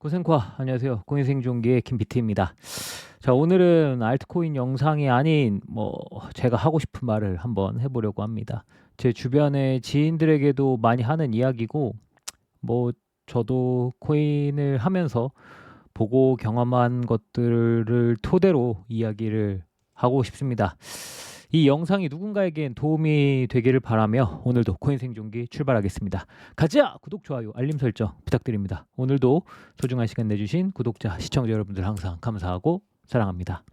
고생과 안녕하세요. 공인생존기의 김비트입니다. 자, 오늘은 알트코인 영상이 아닌 제가 하고 싶은 말을 한번 해보려고 합니다. 제 주변의 지인들에게도 많이 하는 이야기고 저도 코인을 하면서 보고 경험한 것들을 토대로 이야기를 하고 싶습니다. 이 영상이 누군가에겐 도움이 되기를 바라며 오늘도 코인 생존기 출발하겠습니다. 가자! 구독, 좋아요, 알림 설정 부탁드립니다. 오늘도 소중한 시간 내주신 구독자, 시청자 여러분들 항상 감사하고 사랑합니다.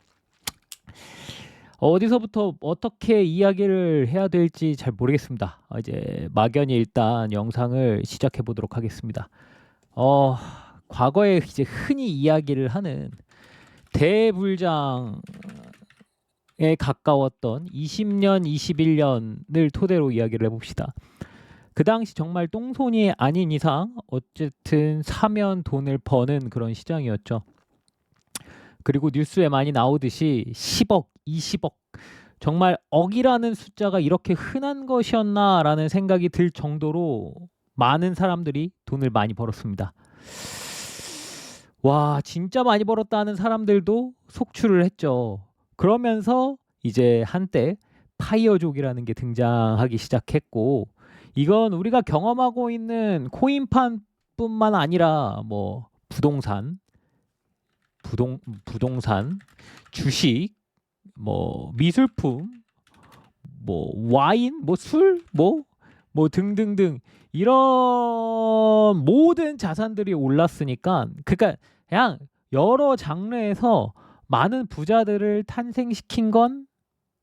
어디서부터 어떻게 이야기를 해야 될지 잘 모르겠습니다. 이제 막연히 일단 영상을 시작해 보도록 하겠습니다. 과거에 이제 흔히 이야기를 하는 대불장 에 가까웠던 20년, 21년을 토대로 이야기를 해봅시다. 그 당시 정말 똥손이 아닌 이상 어쨌든 사면 돈을 버는 그런 시장이었죠. 그리고 뉴스에 많이 나오듯이 10억, 20억, 정말 억이라는 숫자가 이렇게 흔한 것이었나라는 생각이 들 정도로 많은 사람들이 돈을 많이 벌었습니다. 와, 진짜 많이 벌었다는 사람들도 속출을 했죠. 그러면서 이제 한때 파이어족이라는 게 등장하기 시작했고, 이건 우리가 경험하고 있는 코인판뿐만 아니라 부동산, 주식, 미술품, 와인, 술, 등등등 이런 모든 자산들이 올랐으니까, 그러니까 그냥 여러 장르에서 많은 부자들을 탄생시킨 건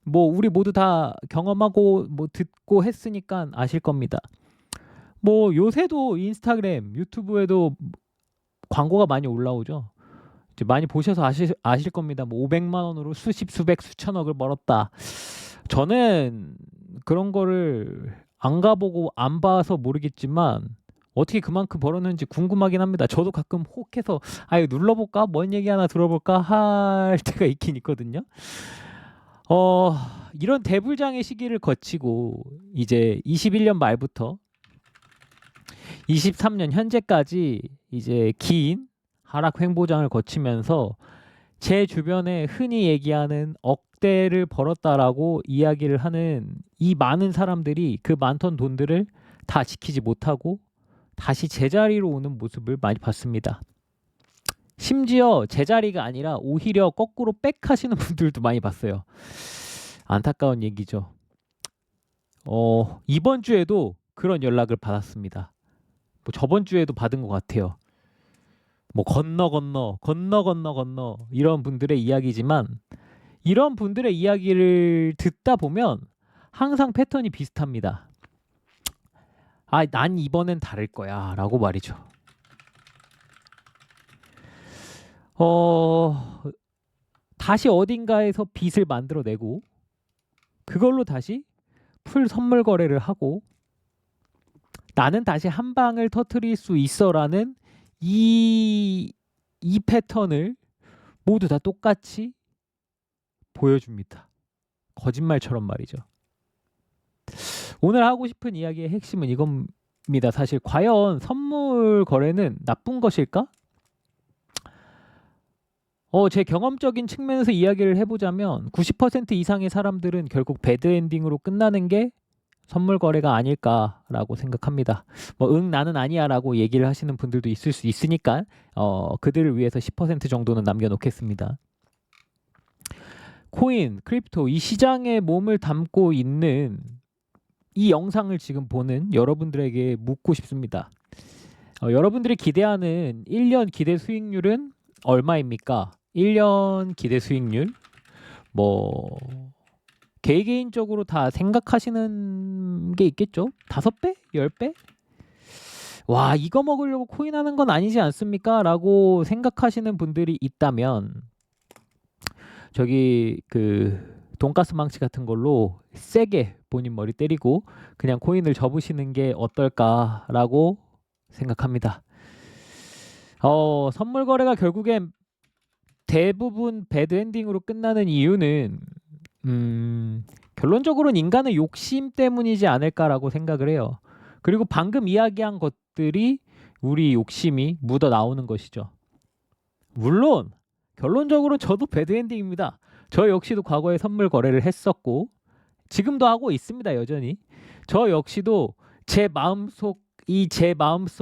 우리 모두 다 경험하고 듣고 했으니까 아실 겁니다. 요새도 인스타그램, 유튜브에도 광고가 많이 올라오죠. 이제 많이 보셔서 아실 겁니다. 500만 원으로 수십, 수백, 수천억을 벌었다. 저는 그런 거를 안 가보고 안 봐서 모르겠지만 어떻게 그만큼 벌었는지 궁금하긴 합니다. 저도 가끔 혹해서 눌러볼까? 뭔 얘기 하나 들어볼까? 할 때가 있긴 있거든요. 이런 대불장의 시기를 거치고 이제 21년 말부터 23년 현재까지 이제 긴 하락 횡보장을 거치면서 제 주변에 흔히 얘기하는 억대를 벌었다라고 이야기를 하는 이 많은 사람들이 그 많던 돈들을 다 지키지 못하고 다시 제자리로 오는 모습을 많이 봤습니다. 심지어 제자리가 아니라 오히려 거꾸로 백하시는 분들도 많이 봤어요. 안타까운 얘기죠. 이번 주에도 그런 연락을 받았습니다. 저번 주에도 받은 것 같아요. 건너 이런 분들의 이야기지만 이런 분들의 이야기를 듣다 보면 항상 패턴이 비슷합니다. 난 이번엔 다를 거야 라고 말이죠. 다시 어딘가에서 빚을 만들어내고 그걸로 다시 풀 선물 거래를 하고 나는 다시 한 방을 터뜨릴 수 있어라는 이 패턴을 모두 다 똑같이 보여줍니다. 거짓말처럼 말이죠. 오늘 하고 싶은 이야기의 핵심은 이겁니다. 사실 과연 선물 거래는 나쁜 것일까? 제 경험적인 측면에서 이야기를 해보자면 90% 이상의 사람들은 결국 배드엔딩으로 끝나는 게 선물 거래가 아닐까라고 생각합니다. 나는 아니야 라고 얘기를 하시는 분들도 있을 수 있으니까 그들을 위해서 10% 정도는 남겨놓겠습니다. 코인, 크립토 이 시장에 몸을 담고 있는 이 영상을 지금 보는 여러분들에게 묻고 싶습니다. 여러분들이 기대하는 1년 기대 수익률은 얼마입니까? 1년 기대 수익률 개인적으로 다 생각하시는 게 있겠죠? 5배? 10배? 와, 이거 먹으려고 코인 하는 건 아니지 않습니까? 라고 생각하시는 분들이 있다면 저기 돈가스 망치 같은 걸로 세게 본인 머리 때리고 그냥 코인을 접으시는 게 어떨까라고 생각합니다. 선물 거래가 결국엔 대부분 배드엔딩으로 끝나는 이유는 결론적으로는 인간의 욕심 때문이지 않을까라고 생각을 해요. 그리고 방금 이야기한 것들이 우리 욕심이 묻어 나오는 것이죠. 물론 결론적으로 저도 배드엔딩입니다. 저 역시도 과거에 선물 거래를 했었고 지금도 하고 있습니다. 여전히. 저 역시도 제 마음속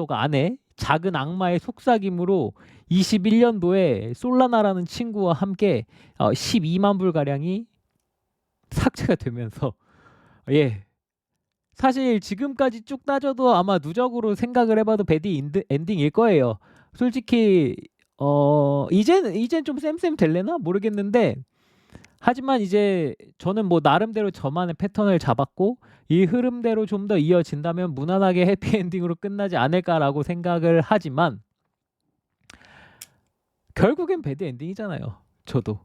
안에 작은 악마의 속삭임으로 21년도에 솔라나라는 친구와 함께 12만 불 가량이 삭제가 되면서 예. 사실 지금까지 쭉 따져도 아마 누적으로 생각을 해봐도 엔딩일 거예요. 솔직히 이젠 좀 쌤쌤 될래나 모르겠는데 하지만 이제 저는 뭐 나름대로 저만의 패턴을 잡았고 이 흐름대로 좀 더 이어진다면 무난하게 해피엔딩으로 끝나지 않을까라고 생각을 하지만 결국엔 배드엔딩이잖아요. 저도.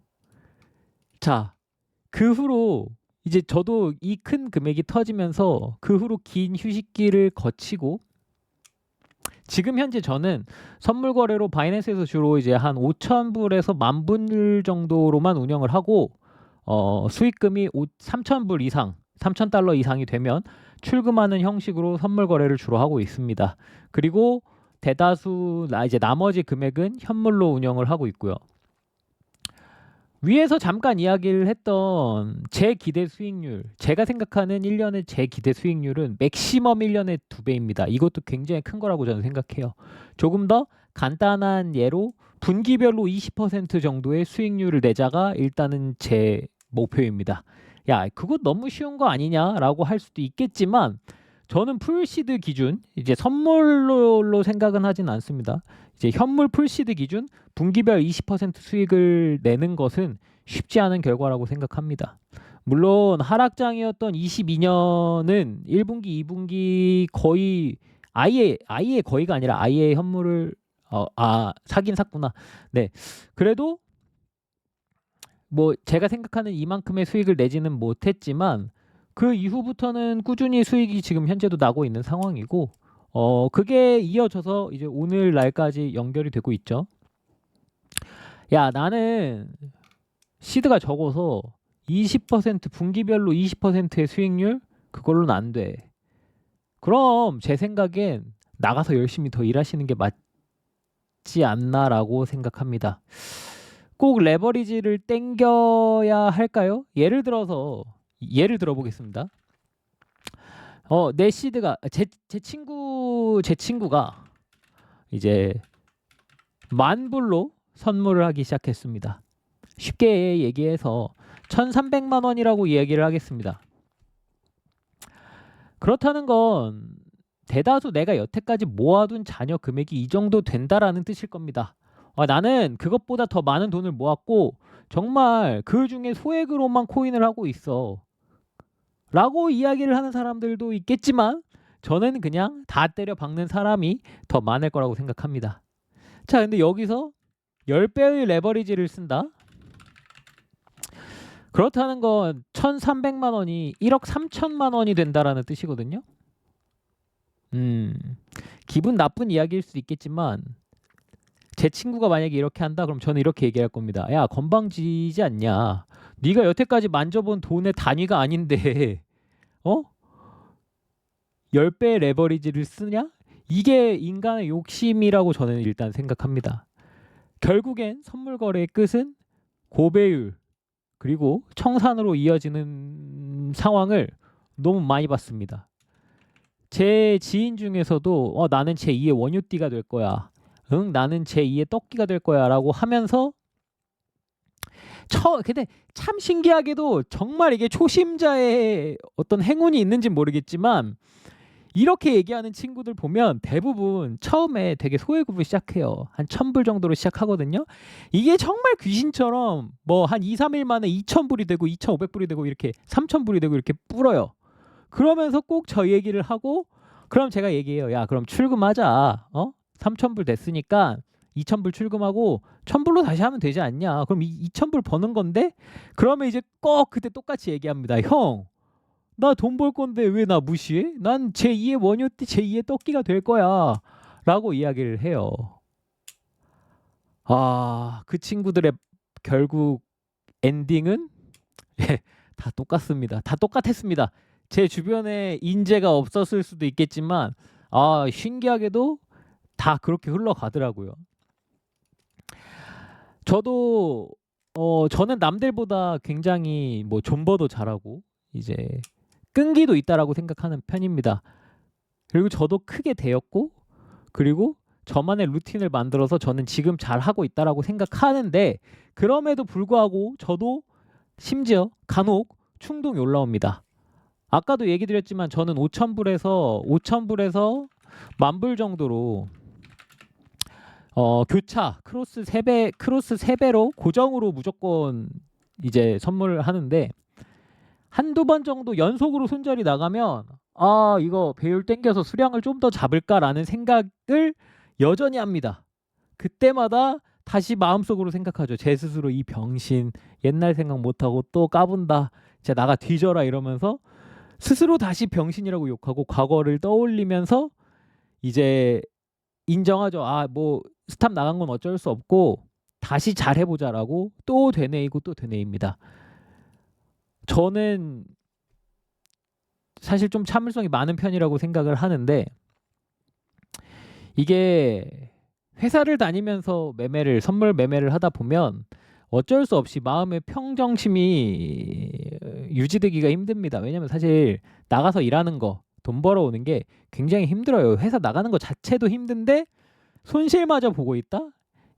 자, 그 후로 이제 저도 이 큰 금액이 터지면서 그 후로 긴 휴식기를 거치고 지금 현재 저는 선물 거래로 바이낸스에서 주로 이제 한 5,000불에서 10,000불 정도로만 운영을 하고 수익금이 3,000불 이상, 3,000달러 이상이 되면 출금하는 형식으로 선물 거래를 주로 하고 있습니다. 그리고 대다수 이제 나머지 금액은 현물로 운영을 하고 있고요. 위에서 잠깐 이야기를 했던 제 기대 수익률, 제가 생각하는 1년의 제 기대 수익률은 맥시멈 1년의 2배입니다. 이것도 굉장히 큰 거라고 저는 생각해요. 조금 더 간단한 예로 분기별로 20% 정도의 수익률을 내자가 일단은 제 목표입니다. 야, 그거 너무 쉬운 거 아니냐라고 할 수도 있겠지만 저는 풀시드 기준, 이제 선물로 생각은 하진 않습니다. 이제 현물 풀시드 기준 분기별 20% 수익을 내는 것은 쉽지 않은 결과라고 생각합니다. 물론 하락장이었던 22년은 1분기, 2분기 거의 아예 거의가 아니라 아예 현물을 사긴 샀구나. 네. 그래도 뭐 제가 생각하는 이만큼의 수익을 내지는 못했지만 그 이후부터는 꾸준히 수익이 지금 현재도 나고 있는 상황이고 그게 이어져서 이제 오늘 날까지 연결이 되고 있죠. 야, 나는 시드가 적어서 20% 분기별로 20%의 수익률 그걸로는 안 돼. 그럼 제 생각엔 나가서 열심히 더 일하시는 게 맞지 않나라고 생각합니다. 꼭 레버리지를 땡겨야 할까요? 예를 들어보겠습니다. 내 시드가 제 친구가 이제 10,000불로 선물을 하기 시작했습니다. 쉽게 얘기해서 1,300만 원이라고 이야기를 하겠습니다. 그렇다는 건 대다수 내가 여태까지 모아둔 잔여 금액이 이 정도 된다라는 뜻일 겁니다. 나는 그것보다 더 많은 돈을 모았고 정말 그 중에 소액으로만 코인을 하고 있어 라고 이야기를 하는 사람들도 있겠지만 저는 그냥 다 때려 박는 사람이 더 많을 거라고 생각합니다. 자, 근데 여기서 10배의 레버리지를 쓴다? 그렇다는 건 1,300만 원이 1억 3천만 원이 된다라는 뜻이거든요. 기분 나쁜 이야기일 수도 있겠지만 제 친구가 만약에 이렇게 한다 그럼 저는 이렇게 얘기할 겁니다. 야, 건방지지 않냐? 네가 여태까지 만져본 돈의 단위가 아닌데 10배의 레버리지를 쓰냐? 이게 인간의 욕심이라고 저는 일단 생각합니다. 결국엔 선물 거래의 끝은 고배율 그리고 청산으로 이어지는 상황을 너무 많이 봤습니다. 제 지인 중에서도 나는 제2의 원유띠가 될 거야. 응, 나는 제2의 떡기가 될 거야 라고 하면서 근데 참 신기하게도 정말 이게 초심자의 어떤 행운이 있는지 모르겠지만 이렇게 얘기하는 친구들 보면 대부분 처음에 되게 소액으로 시작해요. 한 1,000불 정도로 시작하거든요. 이게 정말 귀신처럼 뭐 한 2, 3일 만에 2,000불이 되고 2,500불이 되고 이렇게 3,000불이 되고 이렇게 불어요. 그러면서 꼭 저 얘기를 하고 그럼 제가 얘기해요. 야, 그럼 출금하자. 3,000불 됐으니까 2,000불 출금하고 1,000불로 다시 하면 되지 않냐. 그럼 2,000불 버는 건데 그러면 이제 꼭 그때 똑같이 얘기합니다. 형, 나 돈 벌 건데 왜 나 무시해? 난 제2의 원유띠, 제2의 떡기가 될 거야 라고 이야기를 해요. 그 친구들의 결국 엔딩은 다 똑같습니다. 다 똑같았습니다. 제 주변에 인재가 없었을 수도 있겠지만 신기하게도 다 그렇게 흘러가더라고요. 저도 저는 남들보다 굉장히 뭐 존버도 잘하고 이제 끈기도 있다라고 생각하는 편입니다. 그리고 저도 크게 되었고 그리고 저만의 루틴을 만들어서 저는 지금 잘하고 있다라고 생각하는데 그럼에도 불구하고 저도 심지어 간혹 충동이 올라옵니다. 아까도 얘기 드렸지만 저는 5,000불에서 10,000불에서 10,000불 정도로 교차 크로스 3배로 고정으로 무조건 이제 선물을 하는데 한두 번 정도 연속으로 손절이 나가면 아 이거 배율 땡겨서 수량을 좀 더 잡을까라는 생각을 여전히 합니다. 그때마다 다시 마음속으로 생각하죠. 제 스스로 이 병신 옛날 생각 못하고 또 까분다. 진짜 나가 뒤져라 이러면서 스스로 다시 병신이라고 욕하고 과거를 떠올리면서 이제 인정하죠. 아 뭐 스탑 나간 건 어쩔 수 없고 다시 잘해보자라고 또 되뇌이고 또 되뇌입니다. 저는 사실 좀 참을성이 많은 편이라고 생각을 하는데 이게 회사를 다니면서 선물 매매를 하다 보면 어쩔 수 없이 마음의 평정심이 유지되기가 힘듭니다. 왜냐면 사실 나가서 일하는 거, 돈 벌어오는 게 굉장히 힘들어요. 회사 나가는 거 자체도 힘든데 손실마저 보고 있다?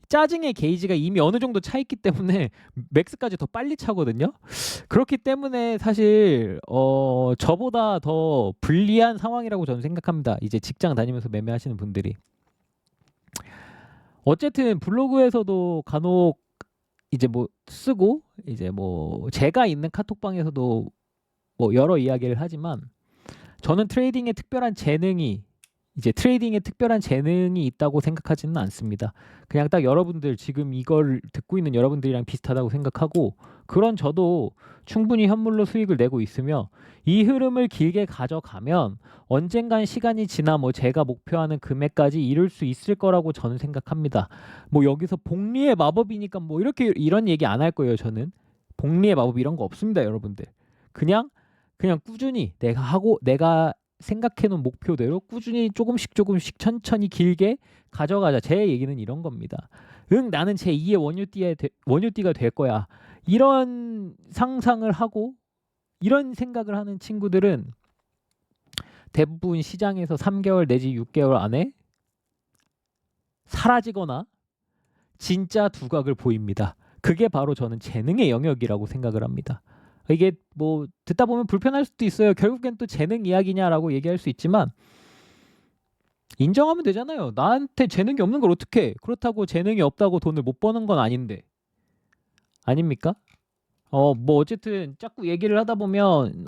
짜증의 게이지가 이미 어느 정도 차 있기 때문에 맥스까지 더 빨리 차거든요. 그렇기 때문에 사실 저보다 더 불리한 상황이라고 저는 생각합니다. 이제 직장 다니면서 매매하시는 분들이. 어쨌든 블로그에서도 간혹 이제 뭐 쓰고 이제 뭐 제가 있는 카톡방에서도 뭐 여러 이야기를 하지만 저는 트레이딩에 특별한 재능이 있다고 생각하지는 않습니다. 그냥 딱 여러분들 지금 이걸 듣고 있는 여러분들이랑 비슷하다고 생각하고 그런 저도 충분히 현물로 수익을 내고 있으며 이 흐름을 길게 가져가면 언젠간 시간이 지나 뭐 제가 목표하는 금액까지 이룰 수 있을 거라고 저는 생각합니다. 뭐 여기서 복리의 마법이니까 뭐 이런 얘기 안 할 거예요. 저는 복리의 마법 이런 거 없습니다, 여러분들. 그냥 꾸준히 내가 생각해 놓은 목표대로 꾸준히 조금씩 천천히 길게 가져가자. 제 얘기는 이런 겁니다. 나는 제 2의 원유띠가 될 거야. 이런 상상을 하고 이런 생각을 하는 친구들은 대부분 시장에서 3개월 내지 6개월 안에 사라지거나 진짜 두각을 보입니다. 그게 바로 저는 재능의 영역이라고 생각을 합니다. 이게 뭐 듣다 보면 불편할 수도 있어요. 결국엔 또 재능 이야기냐라고 얘기할 수 있지만 인정하면 되잖아요. 나한테 재능이 없는 걸 어떻게? 그렇다고 재능이 없다고 돈을 못 버는 건 아닌데. 아닙니까? 뭐 어쨌든 자꾸 얘기를 하다 보면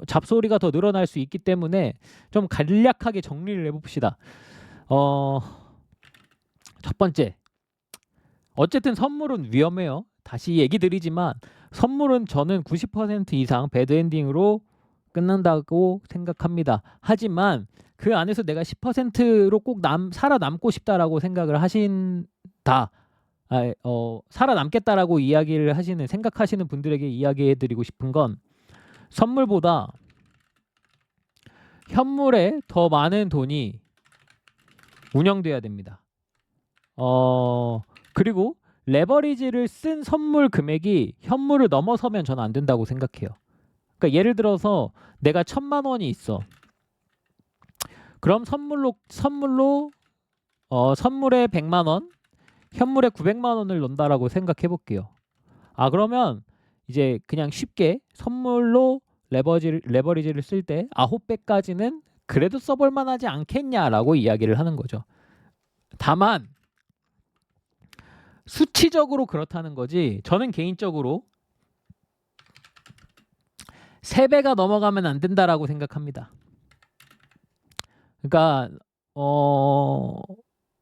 잡소리가 더 늘어날 수 있기 때문에 좀 간략하게 정리를 해봅시다. 첫 번째, 어쨌든 선물은 위험해요. 다시 얘기 드리지만 선물은 저는 90% 이상 배드엔딩으로 끝난다고 생각합니다. 하지만 그 안에서 내가 10%로 꼭 살아남고 싶다라고 생각을 하신다. 살아남겠다라고 생각하시는 분들에게 이야기해드리고 싶은 건 선물보다 현물에 더 많은 돈이 운영돼야 됩니다. 그리고 레버리지를 쓴 선물 금액이 현물을 넘어서면 저는 안 된다고 생각해요. 그러니까 예를 들어서 내가 1,000만 원이 있어. 그럼 선물에 100만 원, 현물에 900만 원을 넣는다라고 생각해 볼게요. 그러면 이제 그냥 쉽게 선물로 레버리지를 쓸 때 9배까지는 그래도 써볼 만하지 않겠냐라고 이야기를 하는 거죠. 다만 수치적으로 그렇다는 거지 저는 개인적으로 3배가 넘어가면 안 된다라고 생각합니다. 그러니까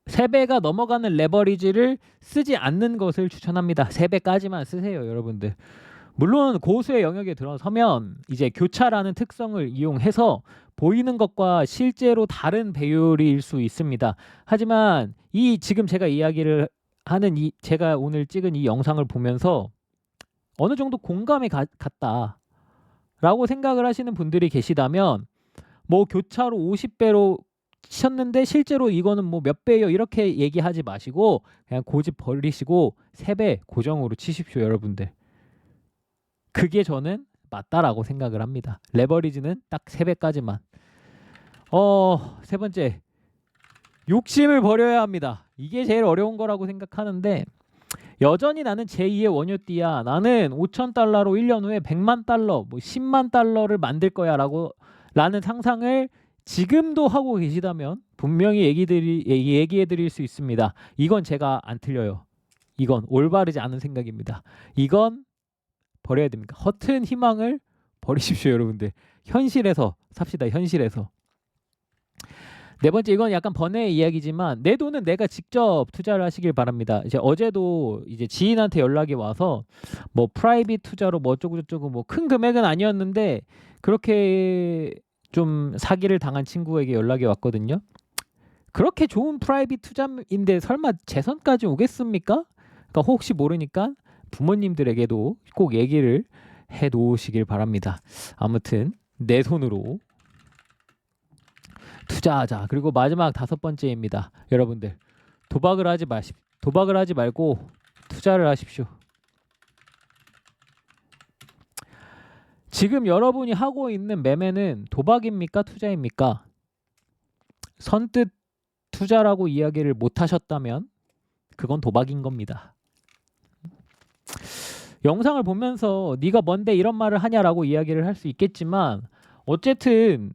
3배가 넘어가는 레버리지를 쓰지 않는 것을 추천합니다. 3배까지만 쓰세요, 여러분들. 물론 고수의 영역에 들어서면 이제 교차라는 특성을 이용해서 보이는 것과 실제로 다른 배율일 수 있습니다. 하지만 지금 제가 이야기를 하는 제가 오늘 찍은 이 영상을 보면서 어느 정도 공감이 갔다라고 생각을 하시는 분들이 계시다면 뭐 교차로 50배로 쳤는데 실제로 이거는 뭐 몇 배예요 이렇게 얘기하지 마시고 그냥 고집 버리시고 3배 고정으로 치십시오, 여러분들. 그게 저는 맞다라고 생각을 합니다. 레버리지는 딱 3배까지만. 세 번째, 욕심을 버려야 합니다. 이게 제일 어려운 거라고 생각하는데, 여전히 나는 제2의 원효띠야. 나는 5,000달러로 1년 후에 100만 달러, 뭐 10만 달러를 만들 거야 라는 상상을 지금도 하고 계시다면 분명히 얘기해 드릴 수 있습니다. 이건 제가 안 틀려요. 이건 올바르지 않은 생각입니다. 이건 버려야 됩니까? 허튼 희망을 버리십시오, 여러분들. 현실에서 삽시다, 현실에서. 네 번째, 이건 약간 번외의 이야기지만 내 돈은 내가 직접 투자를 하시길 바랍니다. 이제 어제도 이제 지인한테 연락이 와서 뭐 프라이빗 투자로 뭐 어쩌고 저쩌고 뭐 큰 금액은 아니었는데 그렇게 좀 사기를 당한 친구에게 연락이 왔거든요. 그렇게 좋은 프라이빗 투자인데 설마 재선까지 오겠습니까? 그러니까 혹시 모르니까 부모님들에게도 꼭 얘기를 해 놓으시길 바랍니다. 아무튼 내 손으로 투자하자. 그리고 마지막 5번째입니다. 여러분들, 도박을 하지 말고 투자를 하십시오. 지금 여러분이 하고 있는 매매는 도박입니까? 투자입니까? 선뜻 투자라고 이야기를 못 하셨다면 그건 도박인 겁니다. 영상을 보면서 네가 뭔데 이런 말을 하냐라고 이야기를 할 수 있겠지만 어쨌든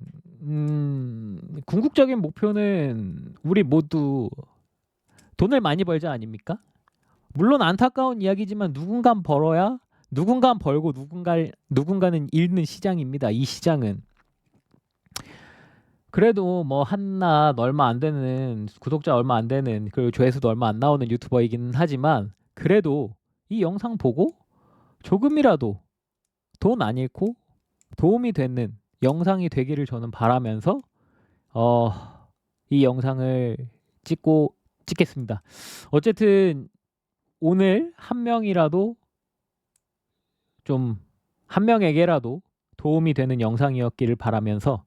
궁극적인 목표는 우리 모두 돈을 많이 벌자 아닙니까? 물론 안타까운 이야기지만 누군가는 벌어야 누군가는 벌고 누군가는 잃는 시장입니다. 이 시장은. 그래도 뭐 한낱 얼마 안 되는, 구독자 얼마 안 되는, 그리고 조회수도 얼마 안 나오는 유튜버이기는 하지만 그래도 이 영상 보고 조금이라도 돈 안 잃고 도움이 되는 영상이 되기를 저는 바라면서 이 영상을 찍겠습니다. 어쨌든 오늘 한 명에게라도 도움이 되는 영상이었기를 바라면서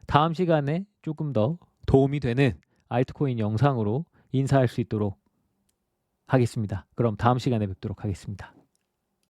다음 시간에 조금 더 도움이 되는 알트코인 영상으로 인사할 수 있도록 하겠습니다. 그럼 다음 시간에 뵙도록 하겠습니다.